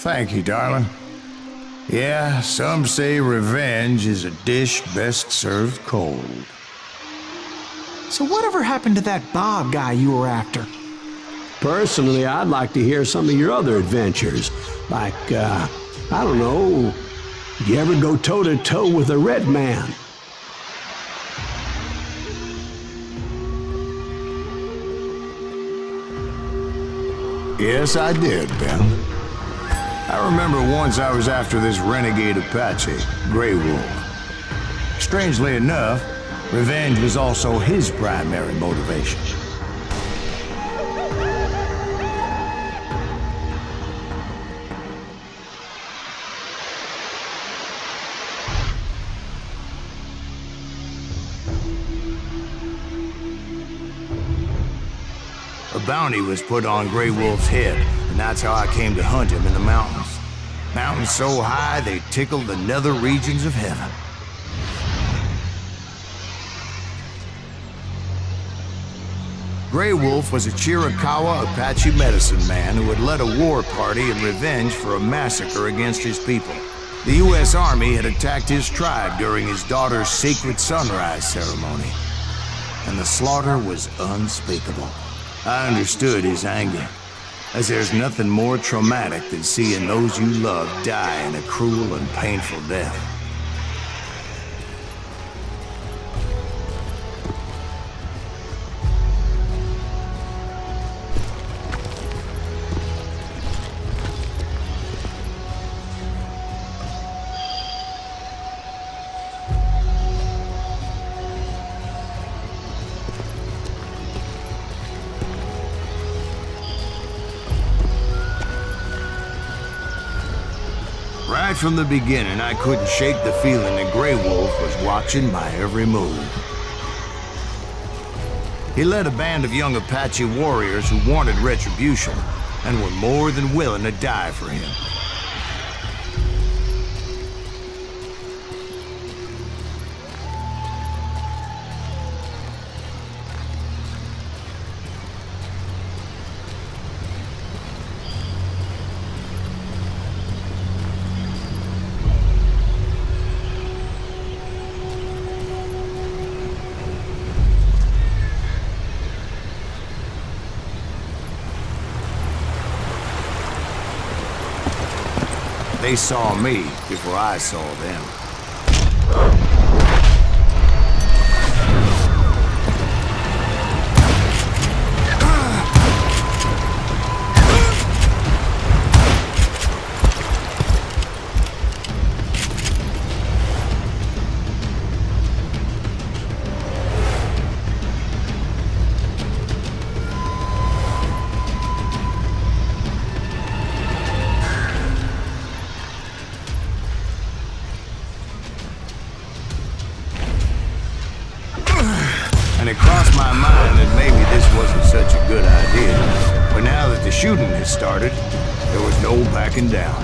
Thank you, darling. Yeah, some say revenge is a dish best served cold. So whatever happened to that Bob guy you were after? Personally, I'd like to hear some of your other adventures. Like, I don't know, did you ever go toe-to-toe with a red man? Yes, I did, Ben. I remember once I was after this renegade Apache, Grey Wolf. Strangely enough, revenge was also his primary motivation. A bounty was put on Grey Wolf's head, and that's how I came to hunt him in the mountains. Mountains so high they tickled the nether regions of heaven. Grey Wolf was a Chiricahua Apache medicine man who had led a war party in revenge for a massacre against his people. The U.S. Army had attacked his tribe during his daughter's sacred sunrise ceremony, and the slaughter was unspeakable. I understood his anger, as there's nothing more traumatic than seeing those you love die in a cruel and painful death. Right from the beginning, I couldn't shake the feeling that Grey Wolf was watching my every move. He led a band of young Apache warriors who wanted retribution and were more than willing to die for him. They saw me before I saw them. And it crossed my mind that maybe this wasn't such a good idea. But now that the shooting has started, there was no backing down.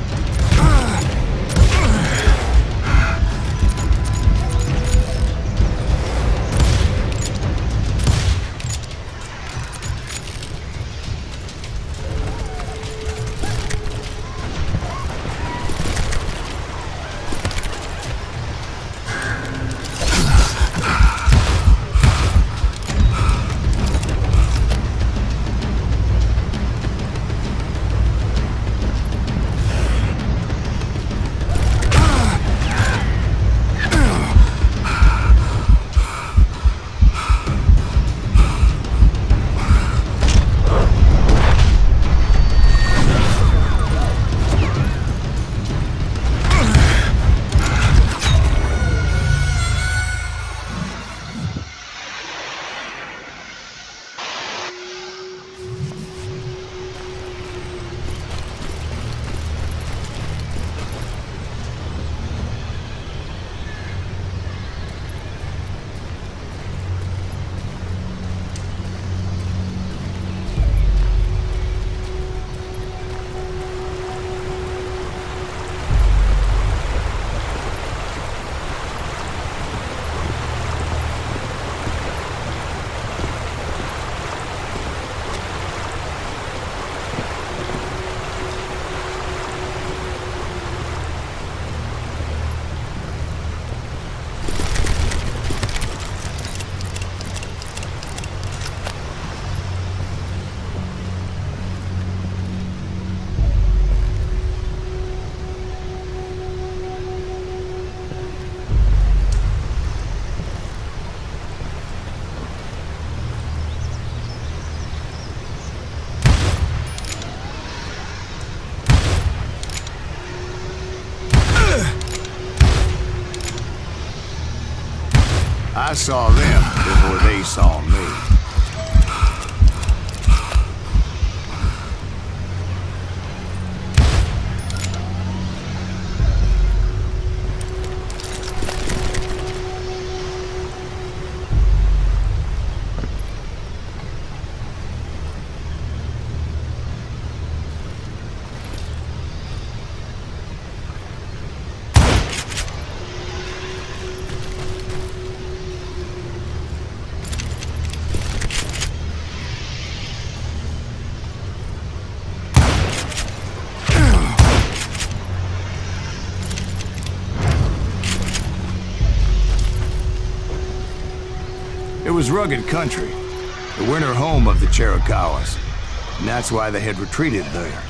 I saw them before they saw me. It was rugged country, the winter home of the Chiricahuas, and that's why they had retreated there.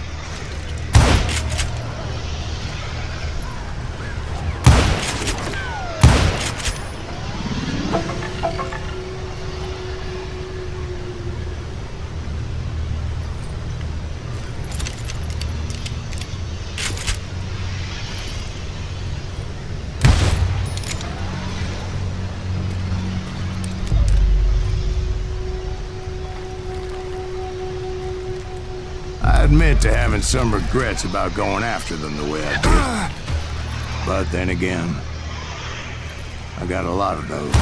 I admit to having some regrets about going after them the way I did. But then again, I got a lot of those.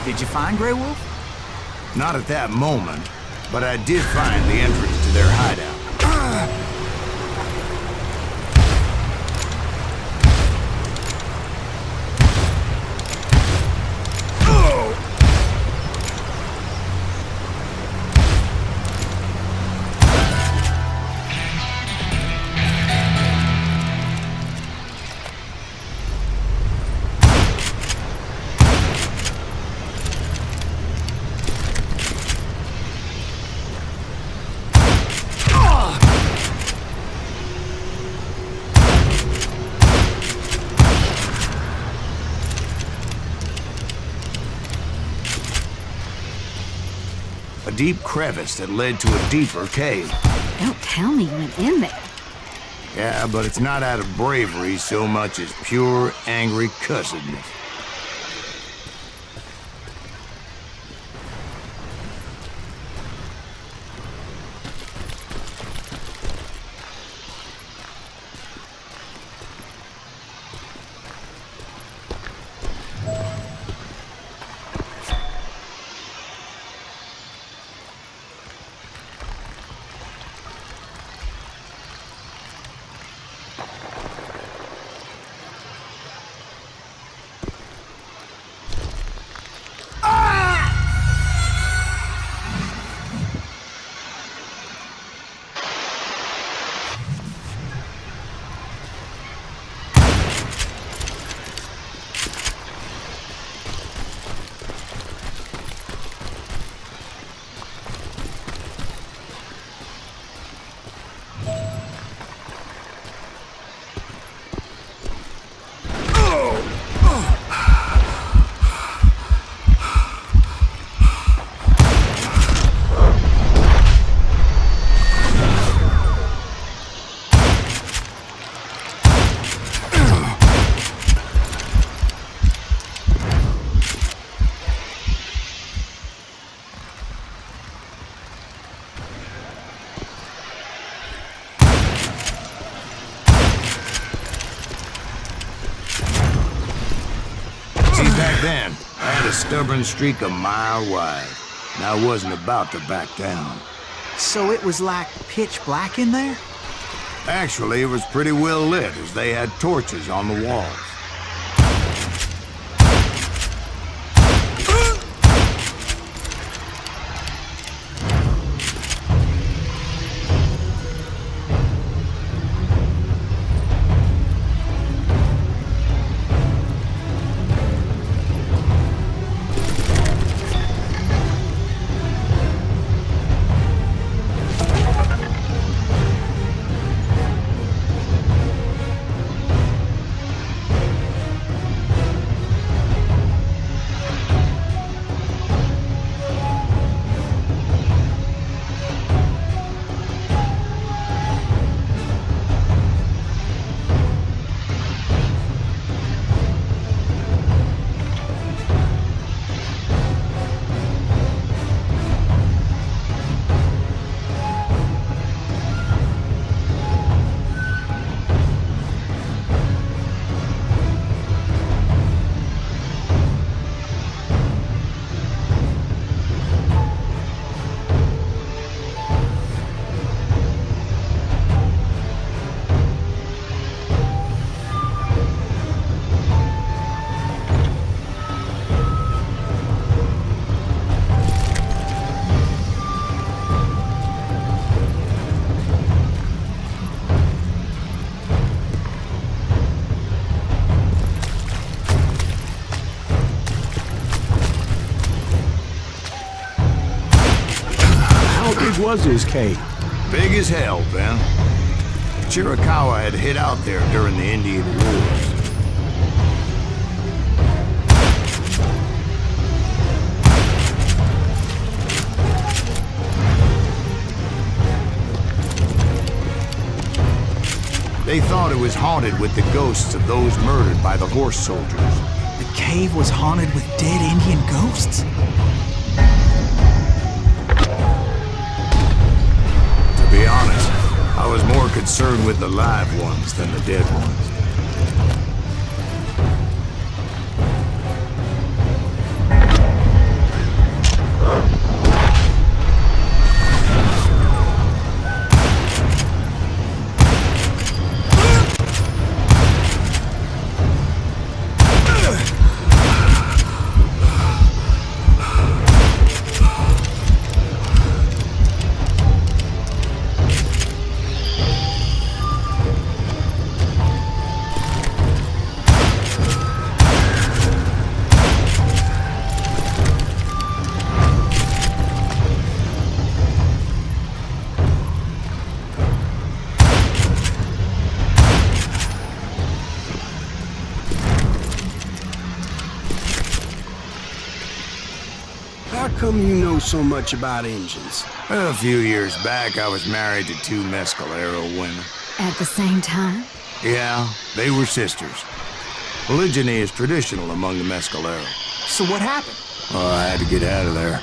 Did you find Grey Wolf? Not at that moment, but I did find the entrance to their hideout. A deep crevice that led to a deeper cave. Don't tell me you went in there. Yeah, but it's not out of bravery so much as pure, angry cussedness. then, I had a stubborn streak a mile wide, and I wasn't about to back down. So it was like pitch black in there? Actually, it was pretty well lit, as they had torches on the walls. Was his cave? Big as hell, Ben. Chiricahua had hid out there during the Indian Wars. They thought it was haunted with the ghosts of those murdered by the horse soldiers. The cave was haunted with dead Indian ghosts? To be honest, I was more concerned with the live ones than the dead ones. How come you know so much about engines? A few years back, I was married to two Mescalero women. At the same time? Yeah, they were sisters. Polygyny is traditional among the Mescalero. So what happened? Oh, I had to get out of there.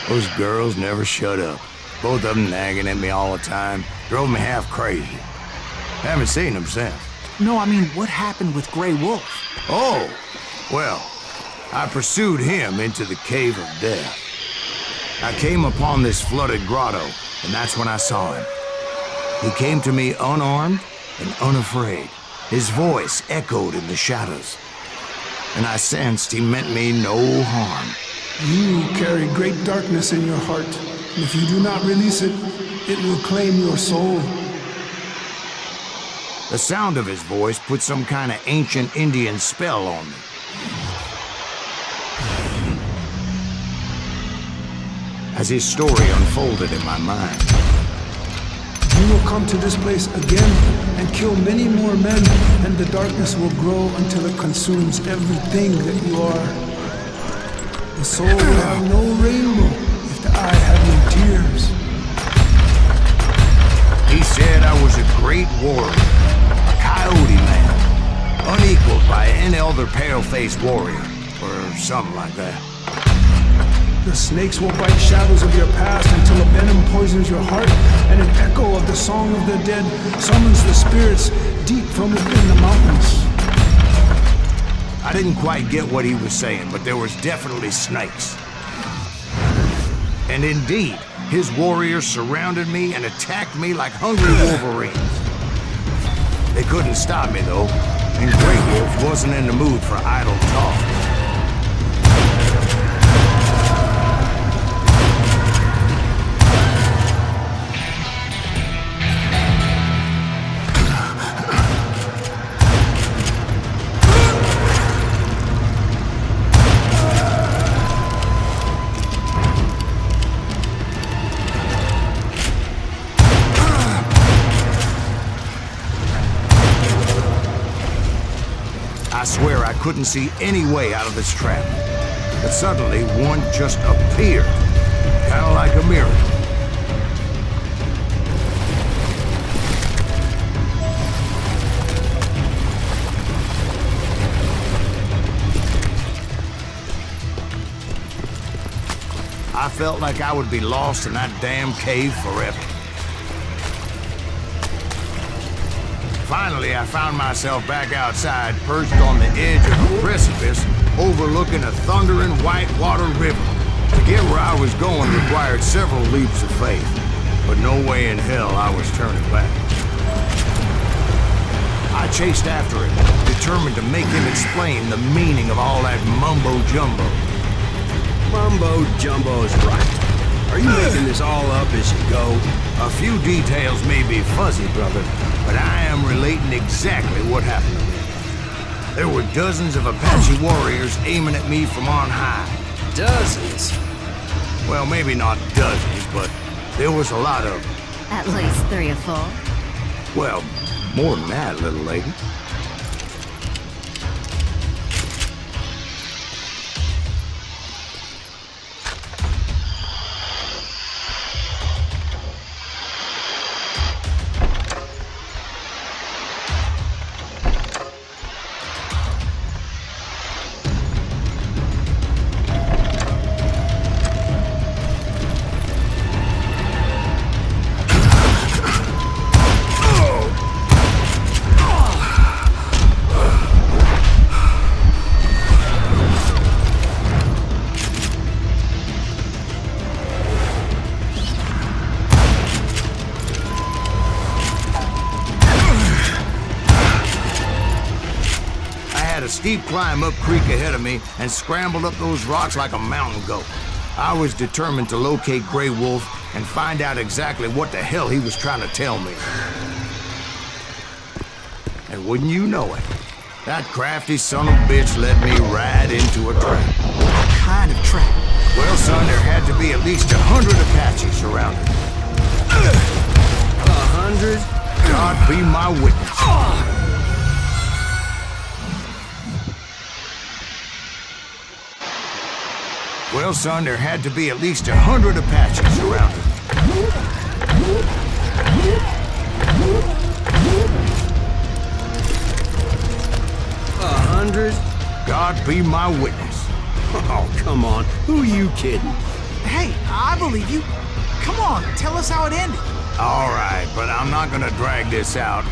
Those girls never shut up. Both of them nagging at me all the time. Drove me half crazy. Haven't seen them since. No, I mean, what happened with Grey Wolf? Oh, well, I pursued him into the Cave of Death. I came upon this flooded grotto, and that's when I saw him. He came to me unarmed and unafraid. His voice echoed in the shadows, and I sensed he meant me no harm. You carry great darkness in your heart, and if you do not release it, it will claim your soul. The sound of his voice put some kind of ancient Indian spell on me. As his story unfolded in my mind, You will come to this place again and kill many more men, and the darkness will grow until it consumes everything that you are. The soul will have no rainbow if the eye have no tears. he said I was a great warrior, a coyote man, unequaled by any other pale-faced warrior, or something like that. The snakes will bite shadows of your past until a venom poisons your heart, and an echo of the song of the dead summons the spirits deep from within the mountains. I didn't quite get what he was saying, but there was definitely snakes. And indeed, his warriors surrounded me and attacked me like hungry wolverines. They couldn't stop me, though, and Grey Wolf wasn't in the mood for idle talk. I swear I couldn't see any way out of this trap. But suddenly, one just appeared. Kind of like a miracle. I felt like I would be lost in that damn cave forever. Finally, I found myself back outside, perched on the edge of a precipice, overlooking a thundering white-water river. To get where I was going required several leaps of faith, but no way in hell I was turning back. I chased after him, determined to make him explain the meaning of all that mumbo-jumbo. Mumbo-jumbo's right. Are you making this all up as you go? A few details may be fuzzy, brother, but I am relating exactly what happened to me. There were dozens of Apache warriors aiming at me from on high. Dozens? Well, maybe not dozens, but there was a lot of them. At least 3 or 4. Well, more than that, little lady. A steep climb up creek ahead of me and scrambled up those rocks like a mountain goat. I was determined to locate Grey Wolf and find out exactly what the hell he was trying to tell me. And wouldn't you know it, that crafty son of a bitch led me right into a trap. What kind of trap? Well, son, there had to be at least 100 Apaches surrounded. 100? God be my witness. Well, son, there had to be at least 100 Apaches around it. 100? God be my witness. Oh, come on. Who are you kidding? Hey, I believe you. Come on, tell us how it ended. All right, but I'm not gonna drag this out.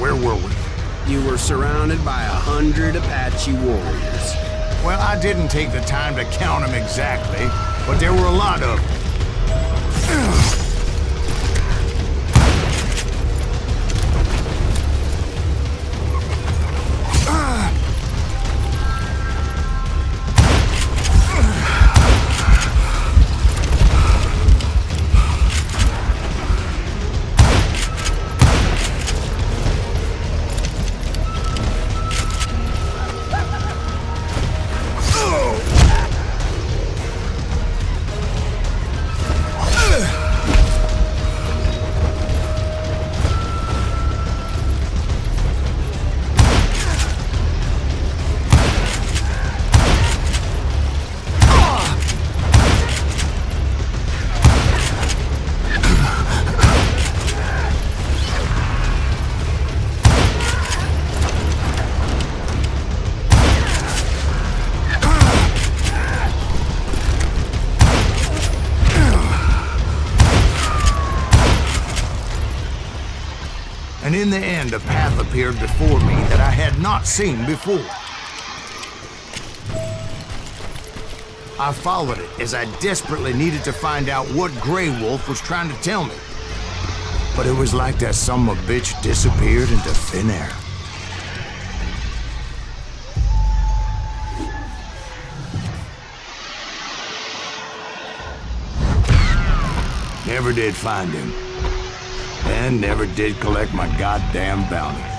Where were we? You were surrounded by 100 Apache warriors. Well, I didn't take the time to count them exactly, but there were a lot of them. And in the end, a path appeared before me that I had not seen before. I followed it as I desperately needed to find out what Grey Wolf was trying to tell me. But it was like that son of a bitch disappeared into thin air. Never did find him. And never did collect my goddamn bounty.